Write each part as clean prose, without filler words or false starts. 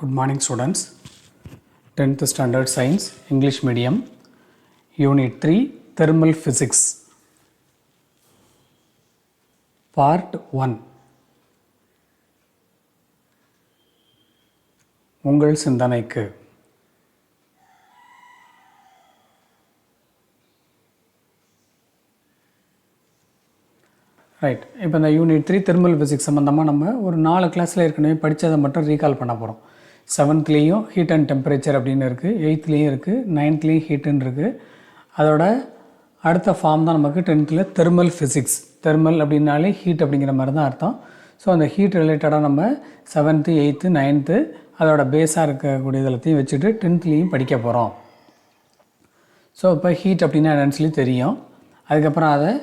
Good morning students. 10th Standard Science, English Medium, Unit 3, Thermal Physics, Part 1. உங்கள் சிந்தனைக்கு. Right, இப்போ இந்த unit 3 thermal physics சம்மந்தமாக நம்ம ஒரு 4 கிளாஸில் ஏற்கனவே படித்ததை மட்டும் ரீகால் பண்ண போகிறோம். 7th ஹீட் அண்ட் டெம்பரேச்சர் அப்படின்னு இருக்குது, 8th இருக்குது, 9th ஹீட்டுன்னு இருக்குது. அதோட அடுத்த ஃபார்ம் தான் நமக்கு 10th தெர்மல் ஃபிசிக்ஸ். தெர்மல் அப்படின்னாலே ஹீட் அப்படிங்கிற மாதிரி தான் அர்த்தம். ஸோ அந்த ஹீட் ரிலேட்டடாக நம்ம 7th 8th 9th அதோட பேஸாக இருக்கக்கூடிய எல்லாத்தையும் வச்சுட்டு 10th படிக்க போகிறோம். ஸோ இப்போ ஹீட் அப்படின்னா என்னன்னு சொல்லி தெரியும். அதுக்கப்புறம் அதை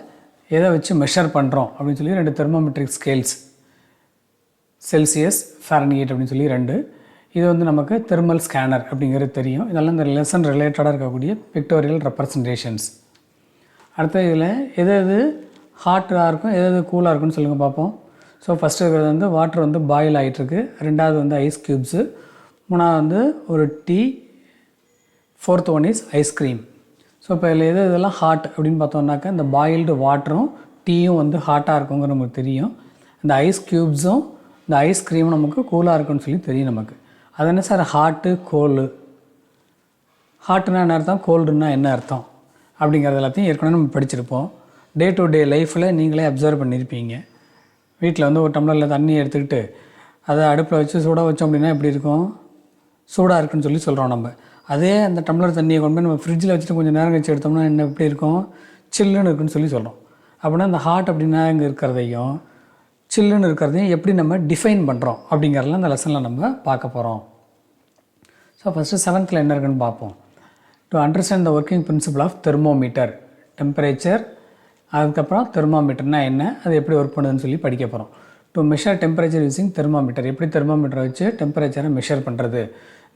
எதை வச்சு மெஷர் பண்ணுறோம் அப்படின்னு சொல்லி 2 தெர்மோமெட்ரிக் ஸ்கேல்ஸ், செல்சியஸ், ஃபாரன்ஹீட் அப்படின்னு சொல்லி 2. இது வந்து நமக்கு தெர்மல் ஸ்கேனர் அப்படிங்கிறது தெரியும். இதெல்லாம் இந்த லெசன் ரிலேட்டடாக இருக்கக்கூடிய பிக்டோரியல் ரெப்ரசன்டேஷன்ஸ். அடுத்த இதில் எது எது ஹாட்டாக இருக்கும், எது எது கூலாக இருக்குன்னு சொல்லுங்கள் பார்ப்போம். ஸோ ஃபஸ்ட்டு இருக்கிறது வந்து வாட்டர் வந்து பாயில் ஆகிட்டுருக்கு, ரெண்டாவது வந்து ஐஸ் க்யூப்ஸு, மூணாவது வந்து ஒரு tea, 4th one is ice cream. So இப்போ இதில் இதெல்லாம் ஹாட் அப்படின்னு பார்த்தோம்னாக்கா இந்த பாயில்டு வாட்டரும் டீயும் வந்து ஹாட்டாக இருக்குங்கிற நமக்கு தெரியும். இந்த ஐஸ் க்யூப்ஸும் இந்த ஐஸ்கிரீமும் நமக்கு கூலாக இருக்குன்னு சொல்லி தெரியும் நமக்கு. அது என்ன சார் ஹாட்டு கோல்டு, ஹாட்டுன்னா என்ன அர்த்தம், கோல்டுன்னா என்ன அர்த்தம் அப்படிங்கிறது எல்லாத்தையும் ஏற்கனவே நம்ம படிச்சிருப்போம். டே டு டே லைஃப்பில் நீங்களே அப்சர்வ் பண்ணியிருப்பீங்க. வீட்டில் வந்து ஒரு டம்ளரில் தண்ணி எடுத்துக்கிட்டு அதை அடுப்பில் வச்சு சூடாக வச்சோம் அப்படின்னா எப்படி இருக்கும், சூடாக இருக்குன்னு சொல்லி சொல்கிறோம் நம்ம. அதே அந்த டம்ளர் தண்ணியை கொண்டு போய் நம்ம ஃப்ரிட்ஜில் வச்சுட்டு கொஞ்சம் நேரம் கழிச்சு எடுத்தோம்னா என்ன எப்படி இருக்கும், சில்லுன்னு இருக்குன்னு சொல்லி சொல்கிறோம். அப்படின்னா இந்த ஹாட் அப்படின்னா இங்கே இருக்கிறதையும் சில்லுன்னு இருக்கிறதையும் எப்படி நம்ம டிஃபைன் பண்ணுறோம் அப்படிங்கிறதெல்லாம் இந்த லெசனில் நம்ம பார்க்க போகிறோம். ஸோ ஃபஸ்ட்டு 7th என்ன இருக்குன்னு பார்ப்போம். To understand the working principle of thermometer, temperature, அதுக்கப்புறம் தெர்மோமீட்டர்னால் என்ன, அது எப்படி ஒர்க் பண்ணுதுன்னு சொல்லி படிக்க போகிறோம். To measure temperature using thermometer, எப்படி தெர்மோமீட்டரை வச்சு டெம்பரேச்சரை மெஷர் பண்ணுறது.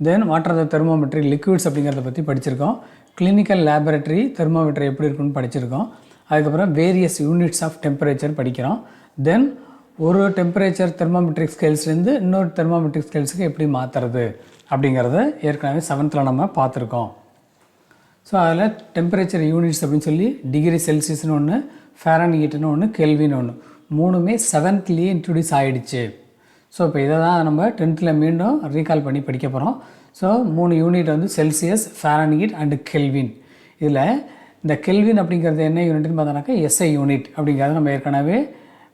Then what are the thermometric liquids அப்படிங்கிறத பற்றி படிச்சிருக்கோம். கிளினிக்கல் லேபரட்டரி தெர்மோமீட்டர் எப்படி இருக்குன்னு படிச்சிருக்கோம். அதுக்கப்புறம் வேரியஸ் யூனிட்ஸ் ஆஃப் டெம்பரேச்சர் படிக்கிறோம். தென் ஒரு டெம்பரேச்சர் தெர்மோமெட்ரிக் ஸ்கேல்ஸ்லேருந்து இன்னொரு தெர்மோமெட்ரிக் ஸ்கேல்ஸுக்கு எப்படி மாற்றுறது அப்படிங்கிறத ஏற்கனவே 7th நம்ம பார்த்துருக்கோம். ஸோ அதில் டெம்பரேச்சர் யூனிட்ஸ் அப்படின்னு சொல்லி டிகிரி செல்சியஸ்னு ஒன்று, ஃபாரன்ஹீட்னு ஒன்று, கெல்வின்னு ஒன்று, மூணுமே 7th இன்ட்ரடியூஸ் ஆகிடுச்சு. ஸோ இப்போ இதை தான் நம்ம 10th மீண்டும் ரீகால் பண்ணி படிக்க போகிறோம். ஸோ 3 யூனிட் வந்து செல்சியஸ், ஃபாரன்ஹீட் அண்டு கெல்வின். இதில் இந்த கெல்வின் அப்படிங்கிறது என்ன யூனிட்னு பார்த்தோன்னாக்கா எஸ்ஐ யூனிட் அப்படிங்கிறத நம்ம ஏற்கனவே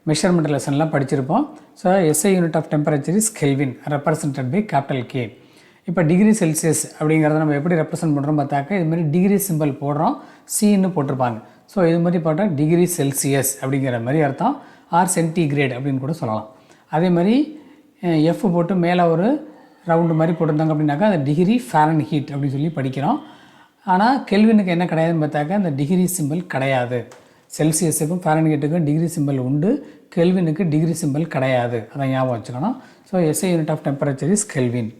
மெஷர்மெண்ட் லெசன்லாம் படிச்சிருப்போம். So SI unit of temperature is Kelvin, represented by capital K. இப்போ டிகிரி செல்சியஸ் அப்படிங்கிறத நம்ம எப்படி ரெப்ரசன்ட் பண்ணுறோம் பார்த்தாக்கா இதுமாதிரி டிகிரி சிம்பிள் போடுறோம், சின்னு போட்டிருப்பாங்க. ஸோ இது மாதிரி போட்டால் டிகிரி செல்சியஸ் அப்படிங்கிற மாதிரி அர்த்தம், ஆர் சென்டிகிரேட் அப்படின்னு கூட சொல்லலாம். அதே மாதிரி எஃப் போட்டு மேலே ஒரு ரவுண்டு மாதிரி போட்டிருந்தாங்க அப்படின்னாக்கா அந்த டிகிரி ஃபாரன்ஹீட் அப்படின்னு சொல்லி படிக்கிறோம். ஆனால் கெல்வினுக்கு என்ன கிடையாதுன்னு பார்த்தாக்கா அந்த டிகிரி சிம்பிள் கிடையாது. செல்சியஸுக்கும் ஃபாரன்ஹீட்டுக்கும் டிகிரி சிம்பிள் உண்டு, கெல்வினுக்கு டிகிரி சிம்பிள் கிடையாது, அதை ஞாபகம் வச்சுக்கணும். So SI unit of temperature is kelvin.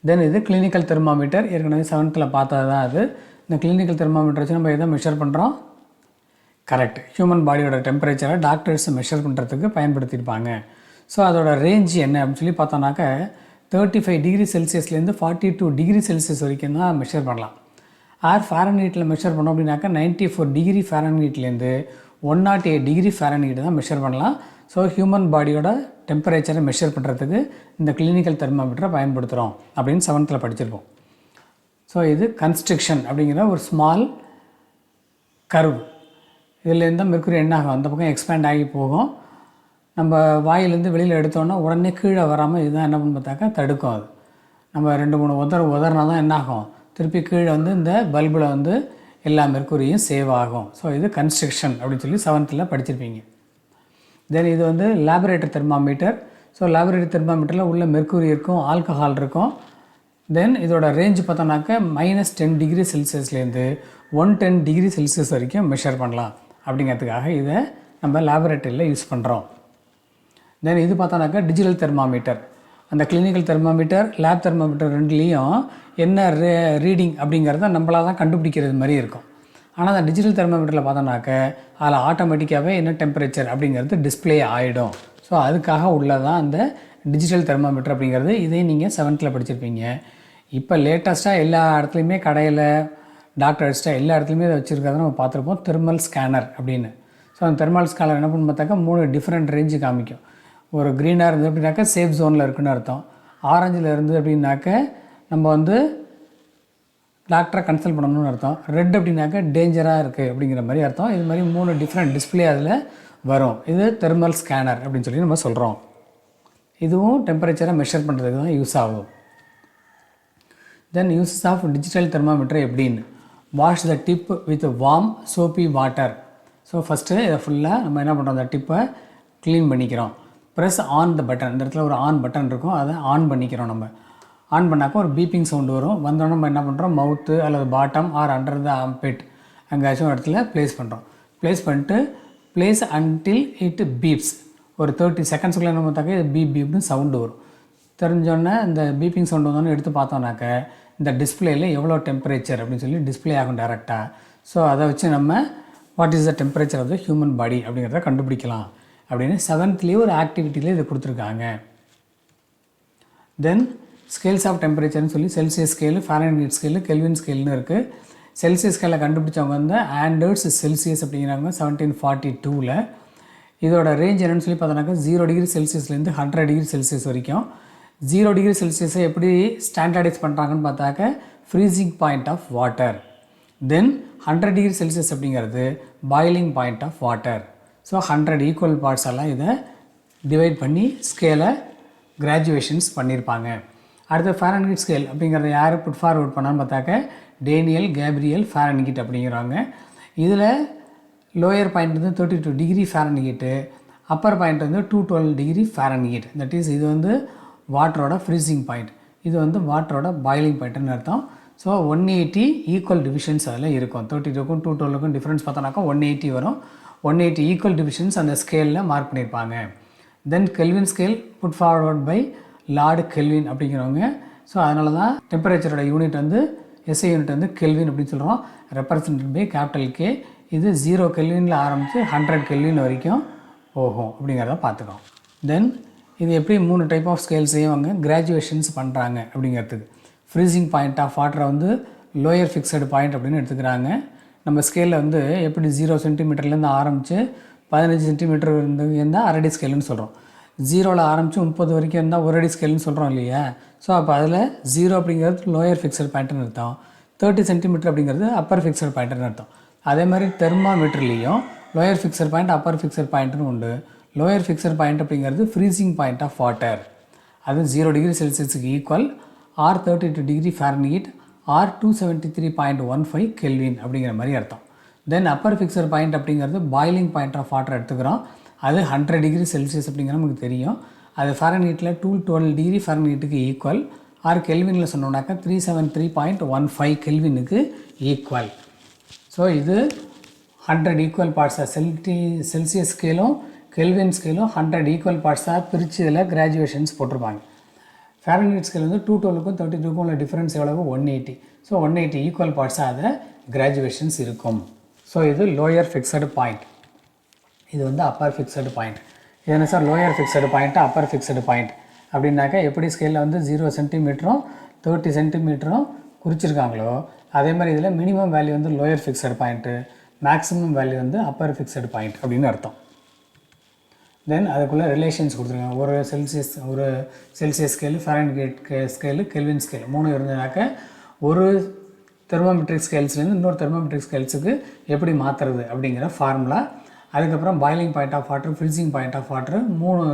Then இது கிளினிக்கல் தெர்மாமீட்டர், ஏற்கனவே 7th பார்த்தது தான் அது. இந்த கிளினிக்கல் தெர்மாமீட்டர் வச்சு நம்ம எதை மெஷர் பண்ணுறோம், கரெக்ட், ஹியூமன் பாடியோட டெம்பரேச்சரை டாக்டர்ஸ் மெஷர் பண்ணுறதுக்கு பயன்படுத்தியிருப்பாங்க. ஸோ அதோட ரேஞ்ச் என்ன அப்படின்னு சொல்லி பார்த்தோன்னாக்கா 35 டிகிரி செல்சியஸ்லேருந்து 42 டிகிரி செல்சியஸ் வரைக்கும் தான் மெஷர் பண்ணலாம். ஃபாரன்ஹீட்டில் மெஷர் பண்ணோம் அப்படின்னாக்கா 94 டிகிரி ஃபாரன்ஹீட்லேருந்து 108 டிகிரி ஃபாரன்ஹீட் தான் மெஷர் பண்ணலாம். ஸோ ஹியூமன் பாடியோட டெம்பரேச்சரை மெஷர் பண்ணுறதுக்கு இந்த கிளினிக்கல் தெர்மோமீட்டரை பயன்படுத்துகிறோம் அப்படின்னு 7th படிச்சிருப்போம். ஸோ இது கன்ஸ்ட்ரக்ஷன் அப்படிங்கிற ஒரு ஸ்மால் கர்வ். இதிலேருந்து தான் மெர்க்குரி என்ன ஆகும், அந்த பக்கம் எக்ஸ்பேண்ட் ஆகி போகும். நம்ம வாயிலேருந்து வெளியில் எடுத்தோன்னா உடனே கீழே வராமல் இதுதான் என்ன பண்ணு பார்த்தாக்கா தடுக்கும். அது நம்ம 2-3 உதறினா தான் என்ன ஆகும், திருப்பி கீழே வந்து இந்த பல்பில் வந்து எல்லா மெர்க்குரியும் சேவ் ஆகும். ஸோ இது கன்ஸ்ட்ரக்ஷன் அப்படின்னு சொல்லி 7th படிச்சிருப்பீங்க. தென் இது வந்து லேபரேட்டரி தெர்மாமீட்டர். ஸோ லேபரேட்டரி தெர்மாமீட்டரில் உள்ள மெர்க்குரி இருக்கும், ஆல்கஹால் இருக்கும். தென் இதோட ரேஞ்ச் பார்த்தோன்னாக்கா -10 டிகிரி செல்சியஸ்லேருந்து 110 டிகிரி செல்சியஸ் வரைக்கும் மெஷர் பண்ணலாம் அப்படிங்கிறதுக்காக இதை நம்ம லேபரேட்டரியில் யூஸ் பண்ணுறோம். தென் இது பார்த்தோன்னாக்கா டிஜிட்டல் தெர்மாமீட்டர். அந்த கிளினிக்கல் தெர்மாமீட்டர், லேப் தெர்மாமீட்டர் ரெண்டுலேயும் என்ன ரீடிங் அப்படிங்கிறத நம்மளாக தான் கண்டுபிடிக்கிறது மாதிரி இருக்கும். ஆனால் அந்த டிஜிட்டல் தெர்மோமீட்டரில் பார்த்தோன்னாக்க அதில் ஆட்டோமேட்டிக்காகவே என்ன டெம்பரேச்சர் அப்படிங்கிறது டிஸ்பிளே ஆகிடும். ஸோ அதுக்காக உள்ளதான் அந்த டிஜிட்டல் தெர்மாமீட்டர் அப்படிங்கிறது. இதையும் நீங்கள் 7th படிச்சிருப்பீங்க. இப்போ லேட்டஸ்ட்டாக எல்லா இடத்துலையுமே கடையில் டாக்டர்ஸ்ட்டாக எல்லா இடத்துலையுமே இதை வச்சுருக்கிறத நம்ம பார்த்துருப்போம், தெர்மல் ஸ்கேனர் அப்படின்னு. ஸோ அந்த தெர்மல் ஸ்கேனர் என்ன பண்ணு பார்த்தாக்கா 3 டிஃப்ரெண்ட் ரேஞ்சு காமிக்கும். ஒரு க்ரீனாக இருந்தது அப்படின்னாக்கா சேஃப் ஜோனில் இருக்குன்னு அர்த்தம். ஆரஞ்சில் இருந்து அப்படின்னாக்க நம்ம வந்து டாக்டரை கன்சல்ட் பண்ணணும்னு அர்த்தம். ரெட் அப்படின்னாக்கா டேஞ்சராக இருக்குது அப்படிங்கிற மாதிரி அர்த்தம். இது மாதிரி 3 டிஃப்ரெண்ட் டிஸ்பிளே அதில் வரும். இது தெர்மல் ஸ்கேனர் அப்படின்னு சொல்லி நம்ம சொல்கிறோம். இதுவும் டெம்பரேச்சரை மெஷர் பண்ணுறதுக்கு தான் யூஸ் ஆகும். Then uses of digital thermometer எப்படின்னு, wash the tip with warm soapy water. So first இதை ஃபுல்லாக நம்ம என்ன பண்ணுறோம், அந்த டிப்பை க்ளீன் பண்ணிக்கிறோம். ப்ரெஸ் ஆன் த பட்டன், இந்த இடத்துல ஒரு ஆன் பட்டன் இருக்கும், அதை ஆன் பண்ணிக்கிறோம். நம்ம ஆன் பண்ணாக்கா ஒரு பீப்பிங் சவுண்டு வரும். வந்தோடனே நம்ம என்ன பண்ணுறோம், மவுத்து அல்லது பாட்டம் ஆர் அண்டர் த ஆம்பெட் அங்கேயாச்சும் ஒரு இடத்துல ப்ளேஸ் பண்ணுறோம். ப்ளேஸ் பண்ணிட்டு ப்ளேஸ் அன்டில் இட் பீப்ஸ். ஒரு 30 செகண்ட்ஸுக்குள்ளே என்ன பார்த்தாக்க இது பீப்னு சவுண்டு வரும். தெரிஞ்சோடனே இந்த பீப்பிங் சவுண்டு வந்தோடனே எடுத்து பார்த்தோன்னாக்க இந்த டிஸ்பிளேயில் எவ்வளோ டெம்பரேச்சர் அப்படின்னு சொல்லி டிஸ்பிளே ஆகும் டேரெக்டாக. ஸோ அதை வச்சு நம்ம what is the temperature of the human body அப்படிங்கிறத கண்டுபிடிக்கலாம் அப்படின்னு 7th ஒரு ஆக்டிவிட்டியில் இதை கொடுத்துருக்காங்க. தென் ஸ்கேல்ஸ் ஆஃப் டெம்பரேச்சர்னு சொல்லி Celsius scale, Fahrenheit scale, kelvin ஸ்கேல்னு இருக்குது. செல்சியஸ் ஸ்கேலில் கண்டுபிடிச்சவங்க வந்து ஆண்டர்ஸ் செல்சியஸ் அப்படிங்கிறாங்க 1742. இதோட ரேஞ்ச் என்னென்னு சொல்லி பார்த்தோன்னாக்கா 0 டிகிரி செல்சியஸ்லேருந்து 100 டிகிரி செல்சியஸ் வரைக்கும். 0 டிகிரி செல்சியஸை எப்படி ஸ்டாண்டர்டைஸ் பண்ணுறாங்கன்னு பார்த்தாக்க freezing point of water. Then 100 degree Celsius அப்படிங்கிறது boiling point of water. So 100 equal parts எல்லாம் இதை டிவைட் பண்ணி ஸ்கேலை கிராஜுவேஷன்ஸ் பண்ணியிருப்பாங்க. அடுத்து ஃபாரன்ஹீட் ஸ்கேல் அப்படிங்கிறத யார் புட் ஃபார்வர்ட் பண்ணான்னு பார்த்தாக்க டேனியல் கேப்ரியல் ஃபாரன்ஹீட் அப்படிங்கிறாங்க. இதில் லோயர் பாயிண்ட் வந்து 32 டிகிரி ஃபாரன்ஹீட்டு, அப்பர் பாயிண்ட் வந்து 212 டிகிரி ஃபாரன்ஹீட். தட் இஸ் இது வந்து வாட்டரோட ஃப்ரீசிங் பாயிண்ட், இது வந்து வாட்டரோட பாயிலிங் பாயிண்ட்னு அர்த்தம். ஸோ 180 ஈக்குவல் டிவிஷன்ஸ் அதில் இருக்கும். 32க்கும் 212க்கும் டிஃப்ரென்ஸ் பார்த்தோன்னாக்கா 180 வரும். 180 ஈக்குவல் டிவிஷன்ஸ் அந்த ஸ்கேலில் மார்க் பண்ணியிருப்பாங்க. Then kelvin scale put forward by Lord Kelvin அப்படிங்கிறவங்க. ஸோ அதனால தான் டெம்பரேச்சரோட யூனிட் வந்து எஸ்ஐ யூனிட் வந்து கெல்வின் அப்படின்னு சொல்கிறோம், ரெப்ரசன்டட் பை கேபிட்டல் கே. இது 0 கெல்வினில் ஆரம்பித்து 100 கெல்வின் வரைக்கும் போகும் அப்படிங்கிறத பார்த்துக்கோம். தென் இது எப்படி 3 டைப் ஆஃப் ஸ்கேல்ஸையும் அவங்க கிராஜுவேஷன்ஸ் பண்ணுறாங்க அப்படிங்கிறதுக்கு. ஃப்ரீசிங் பாயிண்ட் ஆஃப் வாட்டரை வந்து லோயர் ஃபிக்ஸடு பாயிண்ட் அப்படின்னு எடுத்துக்கிறாங்க. நம்ம ஸ்கேலில் வந்து எப்படி 0 சென்டிமீட்டர்லேருந்து ஆரம்பித்து 15 சென்டிமீட்டர் இருந்தால் அரடி ஸ்கேலுன்னு சொல்கிறோம். 0ல் ஆரம்பித்து 30 வரைக்கும் இருந்தால் ஒரு அடி ஸ்கேல்னு சொல்கிறோம் இல்லையா. ஸோ அப்போ அதில் 0 அப்படிங்கிறது லோயர் ஃபிக்ஸட் பாயிண்ட்டுன்னு அர்த்தம், 30 சென்டிமீட்டர் அப்படிங்கிறது அப்பர் ஃபிக்ஸட் பாயிண்ட்டுன்னு அர்த்தம். அதே மாதிரி தெர்மாமீட்டர்லேயும் lower fixed point upper fixed point உண்டு. லோயர் ஃபிக்ஸட் பாயிண்ட் அப்படிங்கிறது ஃப்ரீசிங் பாயிண்ட் ஆஃப் வாட்டர், அது 0 டிகிரி செல்சியஸுக்கு equal or 32 degree Fahrenheit or 273.15 kelvin அப்படிங்கிற மாதிரி அர்த்தம். தென் அப்பர் ஃபிக்ஸட் பாயிண்ட் அப்படிங்கிறது பாயிலிங் பாயிண்ட் ஆஃப் வாட்டர் எடுத்துக்கிறோம், அது 100 டிகிரி செல்சியஸ் அப்படிங்கிறது நமக்கு தெரியும். அது ஃபாரன்ஹீட்டில் 212 டிகிரி ஃபாரன்ஹீட்டுக்கு ஈக்குவல், ஆர் கெல்வினில் சொன்னோம்னாக்கா 373.15 கெல்வினுக்கு ஈக்குவல். ஸோ இது 100 ஈக்குவல் பார்ட்ஸாக செல்சியஸ் ஸ்கேலும் கெல்வின் ஸ்கேலும் 100 ஈக்குவல் பார்ட்ஸாக பிரித்து இதில் கிராஜுவேஷன்ஸ் போட்டிருப்பாங்க. ஃபாரன்ஹீட் ஸ்கேல் வந்து 212க்கும் 32க்கும் உள்ள டிஃப்ரென்ஸ் எவ்வளவு 180. ஸோ 180 ஈக்குவல் பார்ட்ஸாக அதை கிராஜுவேஷன்ஸ் இருக்கும். ஸோ இது லோயர் ஃபிக்ஸடு பாயிண்ட், இது வந்து அப்பர் ஃபிக்ஸடு பாயிண்ட். இது என்ன sir lower fixed point upper fixed point அப்படின்னாக்கா எப்படி ஸ்கேலில் வந்து 0 சென்டிமீட்டரும் 30 சென்டிமீட்டரும் குறிச்சிருக்காங்களோ அதே மாதிரி இதில் மினிமம் வேல்யூ வந்து lower fixed point, maximum value வந்து அப்பர் ஃபிக்ஸடு பாயிண்ட் அப்படின்னு அர்த்தம். தென் அதுக்குள்ளே ரிலேஷன்ஸ் கொடுத்துருக்காங்க. ஒரு Celsius scale, Fahrenheit scale, kelvin scale 3 இருந்ததுனாக்க ஒரு தெர்மோமெட்ரிக் ஸ்கேல்ஸ்லேருந்து இன்னொரு தெர்மோமெட்ரிக் ஸ்கேல்ஸுக்கு எப்படி மாற்றுறது அப்படிங்கிற ஃபார்முலா. அதுக்கப்புறம் boiling point of water, freezing point of water 3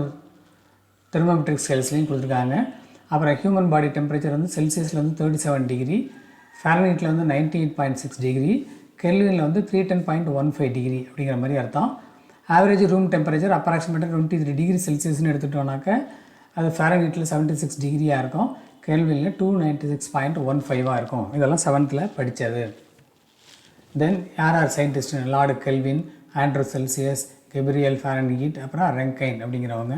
thermometric ஸ்கேல்ஸ்லையும் கொடுத்துருக்காங்க. அப்புறம் ஹியூமன் பாடி டெம்பரேச்சர் வந்து செல்சியஸில் வந்து 37 டிகிரி, ஃபாரன்ஹீட்டில் வந்து 98.6 டிகிரி, கெல்வினில் வந்து 310.15 டிகிரி அப்படிங்கிற மாதிரி அர்த்தம். ஆவரேஜ் ரூம் டெம்பரேச்சர் அப்ராக்சிமேட்டாக 23 டிகிரி செல்சியஸ்னு எடுத்துட்டோம்னாக்க அது ஃபாரன்ஹீட்டில் 76 டிகிரியாக இருக்கும், கெல்வினில் 296.15 இருக்கும். இதெல்லாம் 7th படித்தது. தென் யார் scientist, Lord kelvin, Andrew Celsius, Gabriel Fahrenheit, அப்புறம் ரெங்கைன் அப்படிங்கிறவங்க.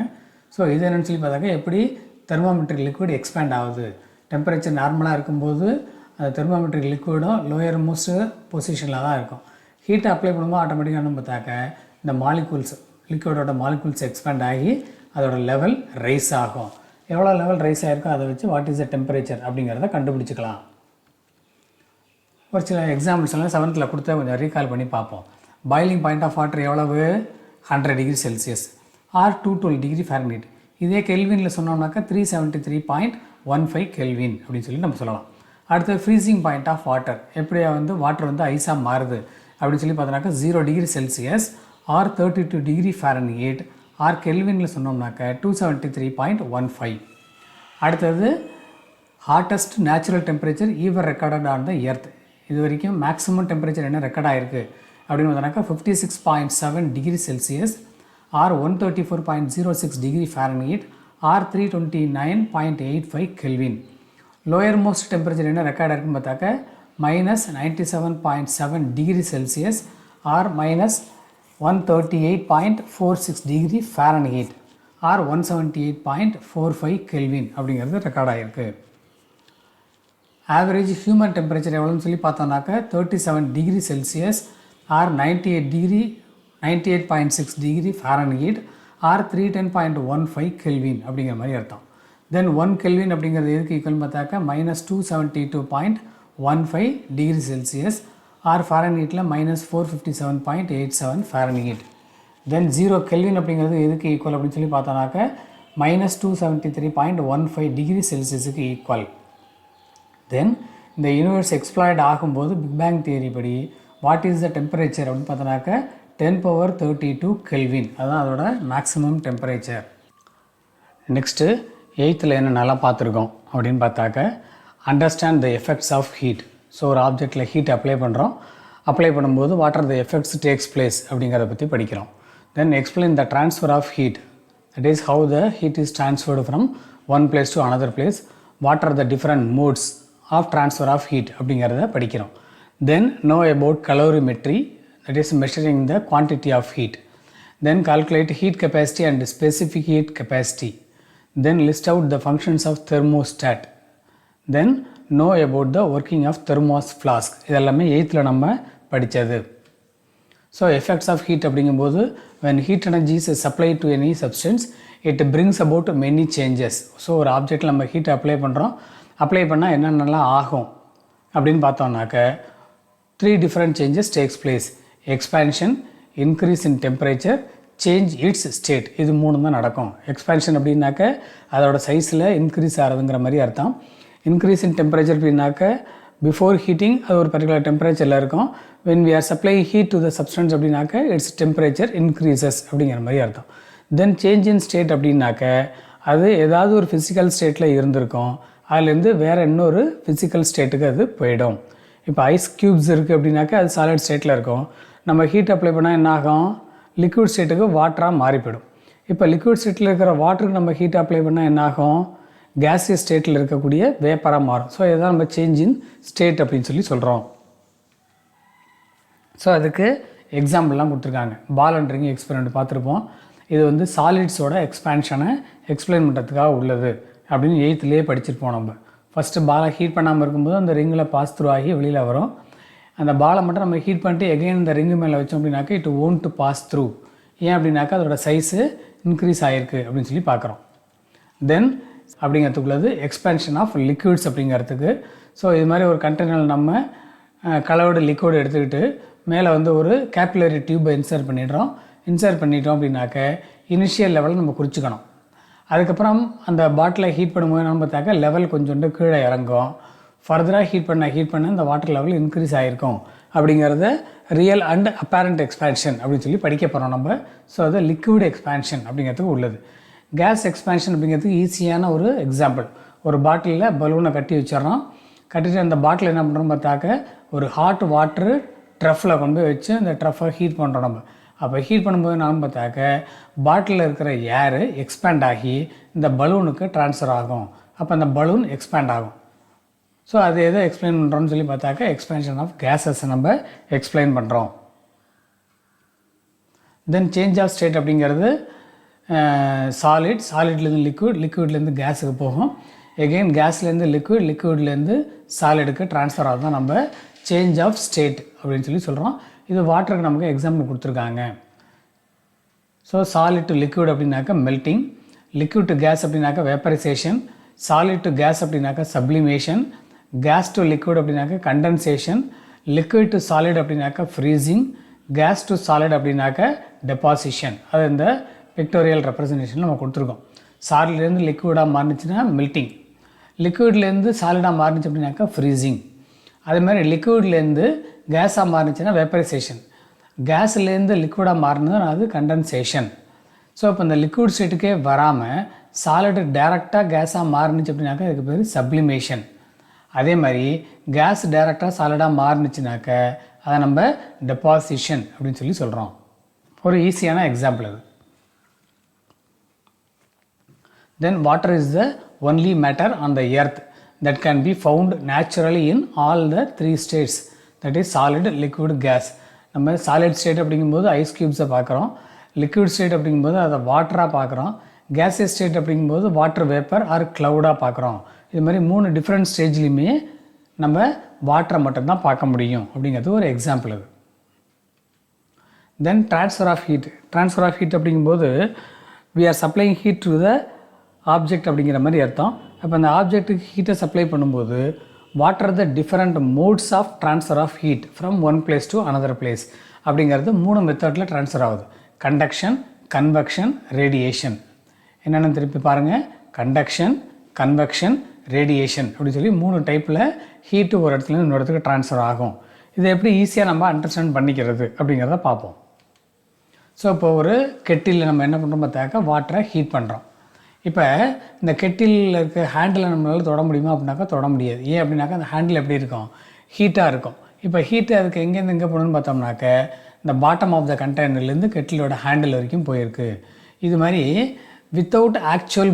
ஸோ இது என்னென்னு சொல்லி பார்த்தாக்க எப்படி தெர்மோமெட்ரிக் லிக்விட் எக்ஸ்பேண்ட் ஆகுது. டெம்பரேச்சர் நார்மலாக இருக்கும்போது அந்த தெர்மோமெட்ரிக் லிக்விடும் லோயர் மோஸ்ட் பொசிஷனில் தான் இருக்கும். ஹீட்டை அப்ளை பண்ணும்போது ஆட்டோமேட்டிக்காக பார்த்தாக்க இந்த மாலிகூல்ஸ் லிக்விடோட மாலிகூல்ஸ் எக்ஸ்பேண்ட் ஆகி அதோட லெவல் ரைஸ் ஆகும். எவ்வளோ லெவல் ரைஸ் ஆகிருக்கோ அதை வச்சு வாட் இஸ் த டெம்பரேச்சர் அப்படிங்கிறத கண்டுபிடிச்சிக்கலாம். ஒரு சில எக்ஸாம்பிள்ஸ் எல்லாம் 7th கொடுத்த கொஞ்சம் ரீகால் பண்ணி பார்ப்போம். பாயிலிங் பாயிண்ட் ஆஃப் வாட்டர் எவ்வளவு 100 degree Celsius or 212 degree Fahrenheit. இதே கெல்வினில் சொன்னோம்னாக்கா 373.15 கெல்வின் அப்படின்னு சொல்லி நம்ம சொல்லலாம். அடுத்து ஃப்ரீசிங் பாயிண்ட் ஆஃப் வாட்டர் எப்படியா வாட்டர் ஐஸாக மாறுது அப்படின்னு சொல்லி பார்த்தோன்னாக்கா 0 degree Celsius or 32 degree Fahrenheit or கெல்வினில் சொன்னோம்னாக்கா 273.15. அடுத்தது hottest natural temperature ever recorded on the earth. இது வரைக்கும் மேக்ஸிமம் டெம்பரேச்சர் என்ன ரெக்கார்ட் ஆகிருக்கு அப்படின்னு பார்த்தோன்னாக்கா 56.7 degree Celsius or 134.06 degree Fahrenheit or 329.85 kelvin. Lower most temperature என்ன ரெக்கார்ட் இருக்குன்னு பார்த்தாக்க -97.7 degree Celsius or -138.46 degree Fahrenheit or 178.45 kelvin அப்படிங்கிறது ரெக்கார்ட் ஆகிருக்கு. ஆவரேஜ் ஹியூமன் டெம்பரேச்சர் எவ்வளோன்னு சொல்லி பார்த்தோம்னாக்கா 37 degree Celsius or 98.6 degree Fahrenheit or 310.15 Kelvin அப்படிங்கிற மாதிரி அர்த்தம். தென் 1 கெல்வின் அப்படிங்கிறது எதுக்கு ஈக்குவல்னு பார்த்தாக்கா -272.15 டிகிரி செல்சியஸ் ஆர் ஃபாரன்ஹீட்டில் -457.87 ஃபாரன்ஹீட். தென் 0 கெல்வின் அப்படிங்கிறது எதுக்கு ஈக்குவல் அப்படின்னு சொல்லி பார்த்தோம்னாக்கா -273.15 டிகிரி செல்சியஸுக்கு ஈக்குவல். தென் இந்த யூனிவர்ஸ் எக்ஸ்ப்ளாய்ட் ஆகும்போது பிக் பேங் தியரி படி வாட் இஸ் த டெம்பரேச்சர் அப்படின்னு பார்த்தோன்னாக்கா 10^32 கெல்வின். அதுதான் அதோட மேக்ஸிமம் டெம்பரேச்சர். நெக்ஸ்ட்டு 8th என்ன நல்லா பார்த்துருக்கோம் அப்படின்னு பார்த்தாக்க understand the effects of heat. So ஒரு ஆப்ஜெக்டில் ஹீட் அப்ளை பண்ணுறோம். அப்ளை பண்ணும்போது what are the effects takes place அப்படிங்கிறத பற்றி படிக்கிறோம். Then explain the transfer of heat. That is how the heat is transferred from one place to another place. What are the different modes of transfer of heat அப்படிங்கிறத படிக்கிறோம். Then know about calorimetry, that is measuring the quantity of heat. Then calculate heat capacity and specific heat capacity. Then list out the functions of thermostat. Then know about the working of thermos flask. இதெல்லாமே 8th நம்ம படித்தது. So effects of heat அப்படிங்கும்போது when heat energy is supplied to any substance it brings about many changes. So ஒரு ஆப்ஜெக்டில் நம்ம heat apply பண்ணுறோம். Apply பண்ணால் என்னென்னலாம் ஆகும் அப்படின்னு பார்த்தோம்னாக்க 3 different changes takes place. Expansion, increase in temperature, change it's state. இது 3 தான் நடக்கும். எக்ஸ்பேன்ஷன் அப்படின்னாக்க அதோட சைஸில் இன்க்ரீஸ் ஆகிறதுங்கிற மாதிரி அர்த்தம். இன்க்ரீஸ் இன் டெம்பரேச்சர் அப்படின்னாக்க பிஃபோர் ஹீட்டிங் அது ஒரு பர்டிகுலர் டெம்பரேச்சரில் இருக்கும். when we are supplying heat to the substance அப்படின்னாக்க its temperature increases அப்படிங்கிற மாதிரி அர்த்தம். தென் சேஞ்ச் இன் ஸ்டேட் அப்படின்னாக்க அது ஏதாவது ஒரு ஃபிசிக்கல் ஸ்டேட்டில் இருந்திருக்கும், அதுலேருந்து வேறு இன்னொரு ஃபிசிக்கல் ஸ்டேட்டுக்கு அது போயிடும். இப்போ ஐஸ் க்யூப்ஸ் இருக்குது அப்படின்னாக்கா அது சாலிட் ஸ்டேட்டில் இருக்கும். நம்ம ஹீட் அப்ளை பண்ணால் என்ன ஆகும், லிக்விட் ஸ்டேட்டுக்கு வாட்டராக மாறி போயிடும். இப்போ லிக்விட் ஸ்டேட்டில் இருக்கிற வாட்டருக்கு நம்ம ஹீட் அப்ளை பண்ணால் என்ன ஆகும், கேஸியஸ் ஸ்டேட்டில் இருக்கக்கூடிய வேப்பராக மாறும். ஸோ இதுதான் நம்ம சேஞ்ச் இன் ஸ்டேட் அப்படின்னு சொல்லி சொல்கிறோம். ஸோ அதுக்கு எக்ஸாம்பிள்லாம் கொடுத்துருக்காங்க. பால் அண்ட் ரிங் எக்ஸ்பெரிமெண்ட் பார்த்துருப்போம். இது சாலிட்ஸோட எக்ஸ்பேன்ஷனை எக்ஸ்பிளைன் பண்ணுறதுக்காக உள்ளது அப்படின்னு 8th படிச்சிருப்போம். நம்ம ஃபஸ்ட்டு பாலை ஹீட் பண்ணாமல் இருக்கும்போது அந்த ரிங்கில் பாஸ் த்ரூ ஆகி வெளியில் வரும். அந்த பாலை மட்டும் நம்ம ஹீட் பண்ணிட்டு எகைன் இந்த ரிங்கு மேலே வச்சோம் அப்படின்னாக்கா it won't to pass through. ஏன் அப்படின்னாக்கா அதோட சைஸு இன்க்ரீஸ் ஆகிருக்கு அப்படின்னு சொல்லி பார்க்குறோம். தென் அப்படிங்கிறதுக்குள்ளது எக்ஸ்பேன்ஷன் ஆஃப் லிக்விட்ஸ் அப்படிங்கிறதுக்கு. ஸோ இது மாதிரி ஒரு கண்டெய்னரில் நம்ம கலர்டு லிக்விட் எடுத்துக்கிட்டு மேலே ஒரு கேப்பிலரி டியூப்பை இன்சர்ட் பண்ணிடுறோம். இன்சர்ட் பண்ணிட்டோம் அப்படின்னாக்க இனிஷியல் லெவலில் நம்ம குறிச்சிக்கணும். அதுக்கப்புறம் அந்த பாட்டிலை ஹீட் பண்ணும்போது நம்ம பார்த்தாக்க லெவல் கொஞ்சோண்டு கீழே இறங்கும். ஃபர்தராக ஹீட் பண்ண இந்த வாட்டர் லெவல் இன்க்ரீஸ் ஆகிருக்கும் அப்படிங்கிறத ரியல் அண்ட் அப்பேரண்ட் எக்ஸ்பேன்ஷன் அப்படின்னு சொல்லி படிக்க போகிறோம் நம்ம. ஸோ அது லிக்விட் எக்ஸ்பேன்ஷன் அப்படிங்கிறதுக்கு உள்ளது. கேஸ் எக்ஸ்பேன்ஷன் அப்படிங்கிறதுக்கு ஈஸியான ஒரு எக்ஸாம்பிள். ஒரு பாட்டிலில் பலூனை கட்டி வச்சிடறோம். கட்டிட்டு அந்த பாட்டில் என்ன பண்ணுறோம் பார்த்தாக்க ஒரு ஹாட் வாட்ரு ட்ரஃப்பில் கொண்டு போய் வச்சு அந்த ட்ரஃப்பை ஹீட் பண்ணுறோம் நம்ம. அப்போ ஹீட் பண்ணும்போது நாம் பார்த்தாக்க பாட்டிலில் இருக்கிற ஏரு எக்ஸ்பேண்ட் ஆகி இந்த பலூனுக்கு ட்ரான்ஸ்ஃபர் ஆகும். அப்போ அந்த பலூன் எக்ஸ்பேண்ட் ஆகும். ஸோ அது எதை எக்ஸ்பிளைன் பண்ணுறோம்னு சொல்லி பார்த்தாக்க எக்ஸ்பேன்ஷன் ஆஃப் கேஸஸை நம்ம எக்ஸ்பிளைன் பண்ணுறோம். தென் சேஞ்ச் ஆஃப் ஸ்டேட் அப்படிங்கிறது சாலிட்லேருந்து லிக்விட்லேருந்து கேஸுக்கு போகும். எகெயின் கேஸ்லேருந்து லிக்விட்லேருந்து சாலிடுக்கு ட்ரான்ஸ்ஃபர் ஆகுது தான் நம்ம சேஞ்ச் ஆஃப் ஸ்டேட் அப்படின்னு சொல்லி சொல்கிறோம். இது வாட்டருக்கு நமக்கு எக்ஸாம்பிள் கொடுத்துருக்காங்க. ஸோ சாலிட் டு லிக்விட் அப்படின்னாக்க மெல்ட்டிங், லிக்விட் டு கேஸ் அப்படின்னாக்கா வேப்பரைசேஷன், சாலிட் டு கேஸ் அப்படின்னாக்கா சப்ளிமேஷன், கேஸ் டு லிக்விட் அப்படின்னாக்கா கண்டென்சேஷன், லிக்விட் டு சாலிட் அப்படின்னாக்கா ஃப்ரீசிங், கேஸ் டு சாலிட் அப்படின்னாக்கா டெபாசிஷன். அது இந்த பிக்டோரியல் ரெப்ரசன்டேஷன் நம்ம கொடுத்துருக்கோம். சாலிட்லேருந்து லிக்விடாக மாறினுச்சுன்னா மெல்ட்டிங், லிக்விட்லேருந்து சாலிடாக மாறினுச்சு அப்படின்னாக்கா ஃப்ரீசிங். அதே மாதிரி லிக்விட்லேருந்து கேஸாக மாறினுச்சுன்னா வேப்பரைசேஷன், கேஸ்லேருந்து லிக்விடாக மாறினது அது கண்டென்சேஷன். ஸோ இப்போ இந்த லிக்விட் ஸ்டேட்டுக்கே வராமல் சாலிடு டேரெக்டாக கேஸாக மாறினுச்சு அப்படின்னாக்கா அதுக்கு பேர் சப்ளிமேஷன். அதே மாதிரி கேஸ் டேரெக்டாக சாலிடாக மாறினுச்சுனாக்க அதை நம்ம டெபாசிஷன் அப்படின்னு சொல்லி சொல்கிறோம். ஒரு ஈஸியான எக்ஸாம்பிள் அது. Then water is the only matter on the earth that can be found naturally in all the 3 states, that is solid, liquid, gas. நம்ம சாலிட் ஸ்டேட் அப்படிங்கும்போது ஐஸ் க்யூப்ஸை பார்க்குறோம், லிக்விட் ஸ்டேட் அப்படிங்கும்போது அதை வாட்டராக பார்க்குறோம், கேஸஸ் ஸ்டேட் அப்படிங்கும்போது வாட்டர் வேப்பர் ஆர் க்ளவுடாக பார்க்குறோம். இது மாதிரி 3 டிஃப்ரெண்ட் ஸ்டேஜ்லேயுமே நம்ம வாட்டரை மட்டும்தான் பார்க்க முடியும் அப்படிங்கிறது ஒரு எக்ஸாம்பிள் அது. Then transfer of heat. Transfer of heat அப்படிங்கும்போது we are supplying heat to the object அப்படிங்கிற மாதிரி அர்த்தம். அப்போ அந்த ஆப்ஜெக்ட்டுக்கு ஹீட்டை சப்ளை பண்ணும்போது what are the different modes of transfer of heat from one place to another place அப்படிங்கிறது 3 மெத்தடில் ட்ரான்ஸ்ஃபர் ஆகுது. Conduction, convection, radiation. என்னென்னு திருப்பி பாருங்கள். கண்டக்ஷன், கன்வெக்ஷன், ரேடியேஷன் அப்படின்னு சொல்லி 3 டைப்பில் ஹீட்டு ஒரு இடத்துலேருந்து இன்னொரு இடத்துக்கு ட்ரான்ஸ்ஃபர் ஆகும். இதை எப்படி ஈஸியாக நம்ம அண்டர்ஸ்டாண்ட் பண்ணிக்கிறது அப்படிங்கிறத பார்ப்போம். ஸோ இப்போ ஒரு கெட்டிலில் நம்ம என்ன பண்ணுறோம் பார்த்தாக்கா வாட்டரை ஹீட் பண்ணுறோம். இப்போ இந்த கெட்டிலில் இருக்க ஹேண்டில் நம்மளால் தொட முடியுமா அப்படின்னாக்கா தொட முடியாது. ஏன் அப்படின்னாக்கா அந்த ஹேண்டில் எப்படி இருக்கும், ஹீட்டாக இருக்கும். இப்போ ஹீட்டு அதுக்கு எங்கேருந்து எங்கே போகணுன்னு பார்த்தோம்னாக்க இந்த பாட்டம் ஆஃப் த கண்டெய்னர்லேருந்து கெட்டிலோட ஹேண்டில் வரைக்கும் போயிருக்கு. இது மாதிரி without actual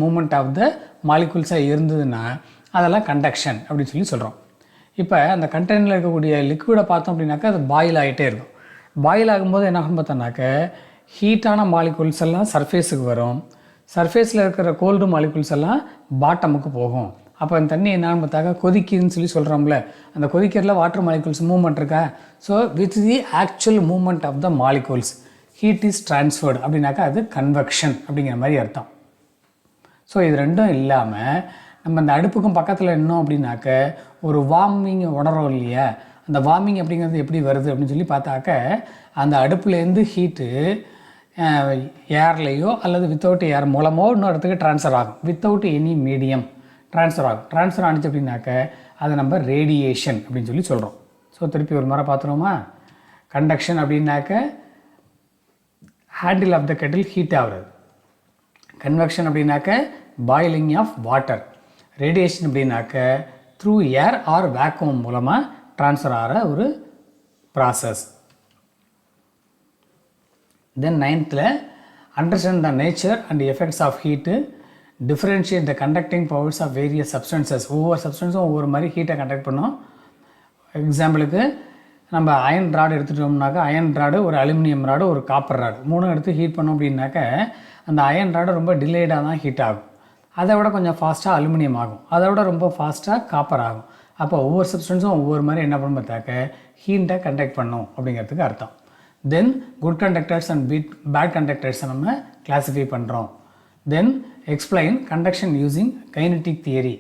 moment of the மாலிகுல்ஸாக இருந்ததுன்னா அதெல்லாம் கண்டக்ஷன் அப்படின்னு சொல்லி சொல்கிறோம். இப்போ அந்த கண்டெய்னரில் இருக்கக்கூடிய லிக்விடை பார்த்தோம் அப்படின்னாக்கா அது பாயில் ஆகிட்டே இருக்கும். பாயில் ஆகும்போது என்ன ஆகும் பார்த்தோம்னாக்க ஹீட்டான மாலிகுல்ஸ் எல்லாம் சர்ஃபேஸுக்கு வரும், சர்ஃபேஸில் இருக்கிற கோல்டு மாலிகுல்ஸ் எல்லாம் பாட்டமுக்கு போகும். அப்போ அந்த தண்ணி என்னன்னு பார்த்தாக்கா கொதிக்குதுன்னு சொல்லி சொல்கிறோம்ல, அந்த கொதிக்கிறதுல வாட்டர் மாலிகுல்ஸ் மூவ்மெண்ட் இருக்கா. So with the actual movement of the molecules heat is transferred அப்படின்னாக்கா அது கன்வெக்ஷன் அப்படிங்கிற மாதிரி அர்த்தம். ஸோ இது ரெண்டும் இல்லாமல் நம்ம அந்த அடுப்புக்கும் பக்கத்தில் என்னோம் அப்படின்னாக்க ஒரு வார்மிங் உணர்றோம் இல்லையா, அந்த வார்மிங் அப்படிங்கிறது எப்படி வருது அப்படின்னு சொல்லி பார்த்தாக்க அந்த அடுப்புலேருந்து ஹீட்டு ஏர்லேயோ அல்லது வித்தவுட் ஏர் மூலமோ இன்னொரு இடத்துக்கு ட்ரான்ஸ்ஃபர் ஆகும். வித்தவுட் எனி மீடியம் ட்ரான்ஸ்ஃபர் ஆகும். ட்ரான்ஸ்ஃபர் ஆனிச்சு அப்படின்னாக்க அதை நம்ம ரேடியேஷன் அப்படின்னு சொல்லி சொல்கிறோம். ஸோ திருப்பி ஒரு முறை பார்த்துருவோமா. கண்டக்ஷன் அப்படின்னாக்க handle of the kettle heat ஆகுறது. கன்வெக்ஷன் அப்படின்னாக்க பாயிலிங் ஆஃப் வாட்டர். ரேடியேஷன் அப்படின்னாக்க த்ரூ ஏர் ஆர் வேக்யூம் மூலமாக ட்ரான்ஸ்ஃபர் ஆகிற ஒரு process. Then 9th understand the nature and effects of heat, differentiate the conducting powers of various substances. ஒவ்வொரு சப்ஸ்டன்ஸும் ஒவ்வொரு மாதிரி ஹீட்டை கண்டக்ட் பண்ணும். எக்ஸாம்பிளுக்கு நம்ம அயன் ராடு எடுத்துட்டோம்னாக்கா அயன் ராடு, ஒரு அலுமினியம் ராடு, ஒரு காப்பர் ராடு 3 எடுத்து ஹீட் பண்ணோம் அப்படின்னாக்க அந்த அயன் ராடு ரொம்ப டிலேடாக தான் ஹீட் ஆகும். அதை விட கொஞ்சம் ஃபாஸ்ட்டாக அலுமினியம் ஆகும், அதை விட ரொம்ப ஃபாஸ்ட்டாக காப்பர் ஆகும். அப்போ ஒவ்வொரு சப்ஸ்டன்ஸும் ஒவ்வொரு மாதிரி என்ன பண்ணணும் பார்த்தாக்க ஹீட்டை கண்டக்ட் பண்ணும் அப்படிங்கிறதுக்கு அர்த்தம். Then good conductors and bad கண்டக்டர்ஸை நம்ம கிளாஸிஃபை பண்ணுறோம். Then explain conduction using kinetic theory.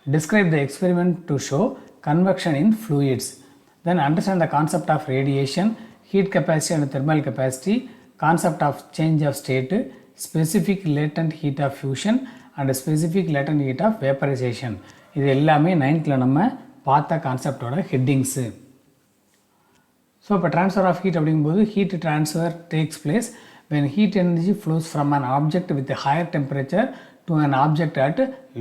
Describe the experiment to show convection in fluids. Then understand the concept of radiation, heat capacity and thermal capacity, concept of change of state, specific latent heat of fusion and specific latent heat of vaporization. இது எல்லாமே 9th நம்ம பார்த்த கான்செப்டோட headings. So இப்போ transfer of heat அப்படிங்கும்போது heat transfer takes place when heat energy flows from an object with a higher temperature to an object at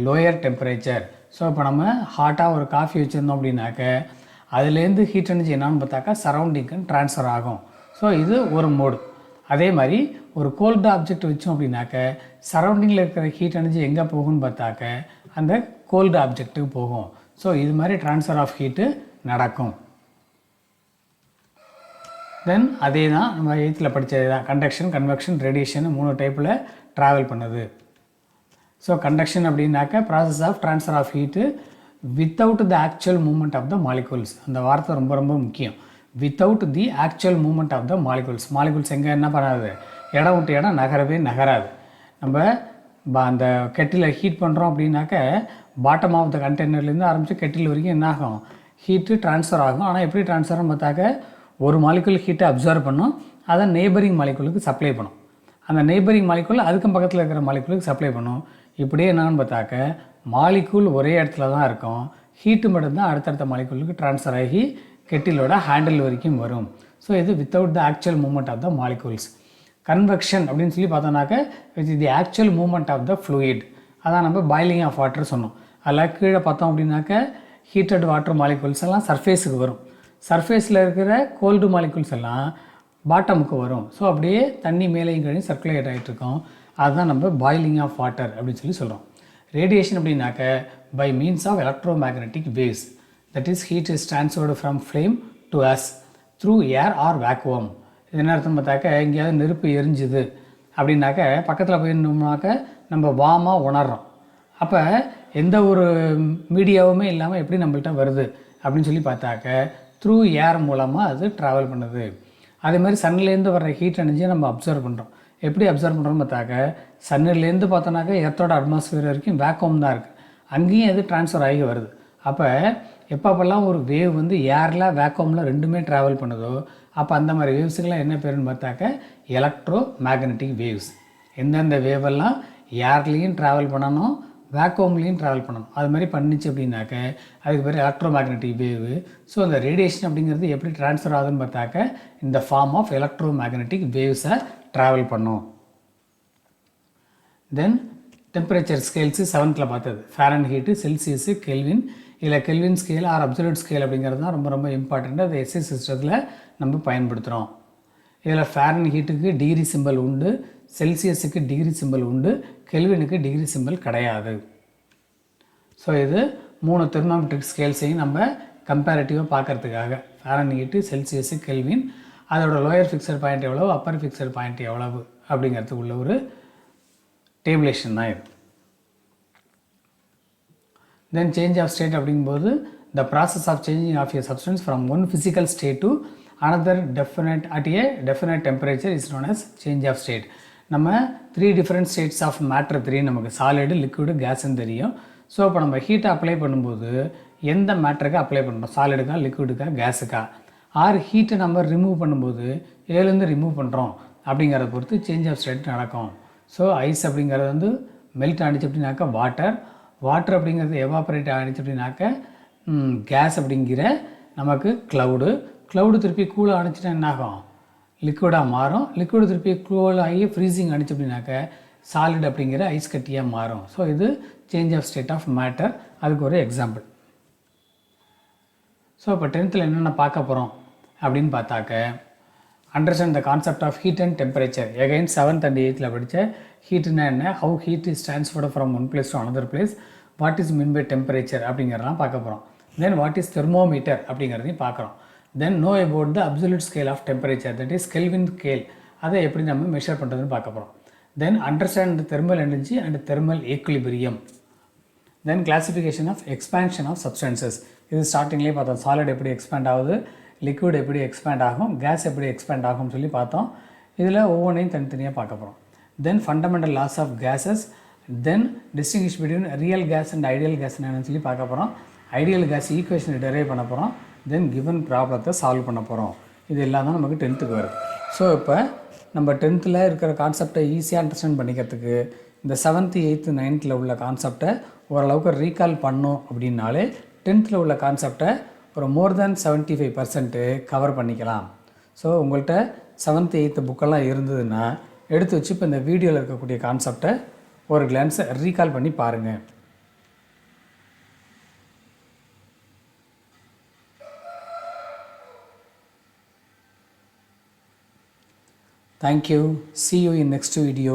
lower temperature. So இப்போ நம்ம ஹாட்டாக ஒரு காஃபி வச்சுருந்தோம் அப்படின்னாக்க அதுலேருந்து ஹீட் எனர்ஜி என்னான்னு பார்த்தாக்கா சரௌண்டிங்க்கு ட்ரான்ஸ்ஃபர் ஆகும். ஸோ இது ஒரு மோடு. அதே மாதிரி ஒரு கோல்டு ஆப்ஜெக்ட் வச்சோம் அப்படின்னாக்க சரௌண்டிங்கில் இருக்கிற ஹீட் எனர்ஜி எங்கே போகும்னு பார்த்தாக்க அந்த கோல்டு ஆப்ஜெக்ட்டுக்கு போகும். ஸோ இது மாதிரி ட்ரான்ஸ்ஃபர் ஆஃப் ஹீட்டு நடக்கும். தென் அதே தான் நம்ம 8th படித்தது தான். கண்டக்ஷன், கன்வெக்ஷன், ரேடியேஷன் 3 டைப்பில் ட்ராவல் பண்ணுது. ஸோ கண்டக்ஷன் அப்படின்னாக்க process of transfer of heat without the actual moment of the molecules. அந்த வார்த்தை ரொம்ப ரொம்ப முக்கியம். Without the actual moment of the molecules. Molecules எங்கே என்ன பண்ணாது, இடம் விட்டு இடம் நகரவே நகராது. நம்ம அந்த கெட்டில் ஹீட் பண்ணுறோம் அப்படின்னாக்க பாட்டம் ஆஃப் த கண்டெய்னர்லேருந்து ஆரம்பித்து கெட்டில் வரைக்கும் என்ன ஆகும், ஹீட்டு ட்ரான்ஸ்ஃபர் ஆகும். ஆனால் எப்படி ட்ரான்ஸ்ஃபர்னு பார்த்தாக்க ஒரு மாலிகுல் ஹீட்டை அப்சர்வ் பண்ணும், அதை நெய்பரிங் மாலிகுலுக்கு சப்ளை பண்ணும். அந்த நெய்பரிங் மாலிகுல் அதுக்கும் பக்கத்தில் இருக்கிற மாலிகுலுக்கு சப்ளை பண்ணும். இப்படியே என்னன்னு பார்த்தாக்க மாலிகுல் ஒரே இடத்துல தான் இருக்கும், ஹீட்டு மட்டும்தான் அடுத்தடுத்த மாலிகுலுக்கு ட்ரான்ஸ்ஃபர் ஆகி கெட்டிலோட ஹேண்டில் வரைக்கும் வரும். ஸோ இது without the actual movement of the molecules. Convection அப்படின்னு சொல்லி பார்த்தோன்னாக்க with the actual movement of the fluid, அதான் நம்ம பாயிலிங் ஆஃப் வாட்டர் சொன்னோம். அதில் கீழே பார்த்தோம் அப்படின்னாக்க ஹீட்டட் வாட்டர் மாலிகுல்ஸ் எல்லாம் சர்ஃபேஸுக்கு வரும், சர்ஃபேஸில் இருக்கிற கோல்டு மாலிகுல்ஸ் எல்லாம் பாட்டமுக்கு வரும். ஸோ அப்படியே தண்ணி மேலேயும் கழிஞ்சு சர்க்குலேட் ஆகிட்டு இருக்கோம். அதுதான் நம்ம பாயிலிங் ஆஃப் வாட்டர் அப்படின்னு சொல்லி சொல்கிறோம். ரேடியேஷன் அப்படின்னாக்க by means of electromagnetic waves, that is heat is transferred from flame to us through air or vacuum. இது என்ன அர்த்தம் பார்த்தாக்க எங்கேயாவது நெருப்பு எரிஞ்சுது அப்படின்னாக்க பக்கத்தில் போயிருந்தோம்னாக்க நம்ம வாமாக உணர்றோம். அப்போ எந்த ஒரு மீடியாவுமே இல்லாமல் எப்படி நம்மள்கிட்ட வருது அப்படின்னு சொல்லி பார்த்தாக்க த்ரூ ஏர் மூலமாக அது ட்ராவல் பண்ணுது. அதே மாதிரி சன்னிலேருந்து வர்ற ஹீட் எனர்ஜியை நம்ம அப்சர்வ் பண்ணுறோம். எப்படி அப்சர்வ் பண்ணுறோம்னு பார்த்தாக்க சன்னிலேருந்து பார்த்தோன்னாக்க எர்த்தோட அட்மாஸ்பியர் வரைக்கும் வேக்கம் தான் இருக்குது, அங்கேயும் அது ட்ரான்ஸ்ஃபர் ஆகி வருது. அப்போ எப்பப்பெல்லாம் ஒரு வேவ் வந்து ஏரில் வேக்கமில் ரெண்டுமே ட்ராவல் பண்ணுதோ அப்போ அந்த மாதிரி வேவ்ஸுக்கெல்லாம் என்ன பேருன்னு பார்த்தாக்க எலக்ட்ரோ மேக்னெட்டிக் வேவ்ஸ். எந்தெந்த வேவெல்லாம் ஏர்லேயும் ட்ராவல் பண்ணணும், வேக்கோம்லேயும் ட்ராவல் பண்ணணும், அது மாதிரி பண்ணிச்சு அப்படின்னாக்க அதுக்கு பேர் எலக்ட்ரோ மேக்னெட்டிக் வேவு. ஸோ அந்த ரேடியேஷன் அப்படிங்கிறது எப்படி ட்ரான்ஸ்ஃபர் ஆகுதுன்னு பார்த்தாக்க இந்த ஃபார்ம் ஆஃப் எலக்ட்ரோ மேக்னெட்டிக் வேவ்ஸை ட்ராவல் பண்ணும். தென் டெம்பரேச்சர் ஸ்கேல்ஸு 7th பார்த்தது ஃபேரன் ஹீட்டு, செல்சியஸு, கெல்வின். இதில் kelvin scale or absolute scale அப்படிங்கிறது தான் ரொம்ப ரொம்ப இம்பார்ட்டண்ட்டு. அது எஸ்ஐ சிஸ்டத்தில் நம்ம பயன்படுத்துகிறோம். இதில் ஃபேரன் ஹீட்டுக்கு டிகிரி சிம்பிள் உண்டு, செல்சியஸுக்கு டிகிரி சிம்பிள் உண்டு, கெல்வினுக்கு டிகிரி சிம்பிள் கிடையாது. ஸோ இது 3 தெர்மோமெட்ரிக் ஸ்கேல்ஸையும் நம்ம கம்பேரிட்டிவாக பார்க்குறதுக்காக ஃபேரன் ஹீட்டு, செல்சியஸு, கெல்வின், அதோட லோயர் ஃபிக்ஸட் பாயிண்ட் எவ்வளவு, அப்பர் ஃபிக்ஸட் பாயிண்ட் எவ்வளவு அப்படிங்கிறதுக்கு உள்ள ஒரு டேபிளேஷன் தான் இது. தென் சேஞ்ச் ஆஃப் ஸ்டேட் அப்படிங்கும்போது the process of changing of a substance from one physical state to another definite at a definite temperature is known as change of state. நம்ம 3 different states of matter தெரியும், நமக்கு solid, liquid, கேஸ்ன்னு தெரியும். So இப்போ நம்ம ஹீட்டை apply பண்ணும்போது எந்த மேட்டருக்கு apply பண்ணுறோம், சாலிடுக்கா, லிக்விடுக்கா, கேஸுக்கா, ஆர் ஹீட்டை நம்ம ரிமூவ் பண்ணும்போது ஏலேருந்து ரிமூவ் பண்ணுறோம் அப்படிங்கிறத பொறுத்து சேஞ்ச் ஆஃப் ஸ்டேட் நடக்கும். ஸோ ஐஸ் அப்படிங்கிறது வந்து மெல்ட் ஆகிடுச்சு அப்படின்னாக்கா வாட்டர், வாட்டர் அப்படிங்கிறது எவாப்ரேட் ஆகிடுச்சு அப்படின்னாக்க கேஸ் அப்படிங்கிற நமக்கு க்ளவுடு, க்ளவுடு திருப்பி கூல் ஆனிச்சுன்னா என்னாகும், லிக்விடாக மாறும், லிக்விடு திருப்பி கூல் ஆகி ஃப்ரீசிங் ஆனிச்சு அப்படின்னாக்க சாலிட் அப்படிங்கிற ஐஸ் கட்டியாக மாறும். ஸோ இது change of state of matter, அதுக்கு ஒரு எக்ஸாம்பிள். ஸோ இப்போ 10th என்னென்ன பார்க்க போகிறோம் அப்படின்னு பார்த்தாக்க understand the concept of heat and temperature. Again 7th and 8th படித்த ஹீட்னா என்ன, how heat is transferred from one place to another place, what is mean by temperature அப்படிங்கிறதெல்லாம் பார்க்க போகிறோம். தென் வாட் இஸ் தெர்மோமீட்டர் அப்படிங்கிறதையும் பார்க்குறோம். Then know about the absolute scale of temperature, that is Kelvin scale, அதை எப்படி நம்ம measure பண்ணுறதுன்னு பார்க்க போகிறோம். Then understand thermal energy and thermal equilibrium. Then classification of expansion of substances. இது ஸ்டார்டிங்லேயே பார்த்தோம், சாலிட் எப்படி எக்ஸ்பேண்ட் ஆகுது, லிக்விட் எப்படி எக்ஸ்பேண்ட் ஆகும், கேஸ் எப்படி எக்ஸ்பேண்ட் ஆகும்னு சொல்லி பார்த்தோம். இதில் ஒவ்வொன்றையும் தனித்தனியாக பார்க்க போகிறோம். Then fundamental laws of gases, then distinguish between real gas and ideal gas என்னன்னு சொல்லி பார்க்க போகிறோம். ஐடியல் கேஸ் ஈக்குவேஷனை டெரைவ் பண்ண போகிறோம். தென் கிவன் ப்ராப்ளத்தை சால்வ் பண்ண போகிறோம். இது எல்லாம் தான் நமக்கு 10th வருது. ஸோ இப்போ நம்ம 10th இருக்கிற கான்செப்டை ஈஸியாக அண்டர்ஸ்டாண்ட் பண்ணிக்கிறதுக்கு இந்த 7th, 8th, 9th உள்ள கான்செப்டை ஓரளவுக்கு ரீகால் பண்ணோம் அப்படின்னாலே 10th உள்ள கான்செப்டை ஒரு மோர் தேன் 75% கவர் பண்ணிக்கலாம். ஸோ உங்கள்கிட்ட 7th, 8th புக்கெல்லாம் இருந்ததுன்னா எடுத்து வச்சு இப்போ இந்த வீடியோவில் இருக்கக்கூடிய கான்செப்டை ஒரு கிளான்ஸை ரீகால் பண்ணி பாருங்கள். Thank you. See you in next video.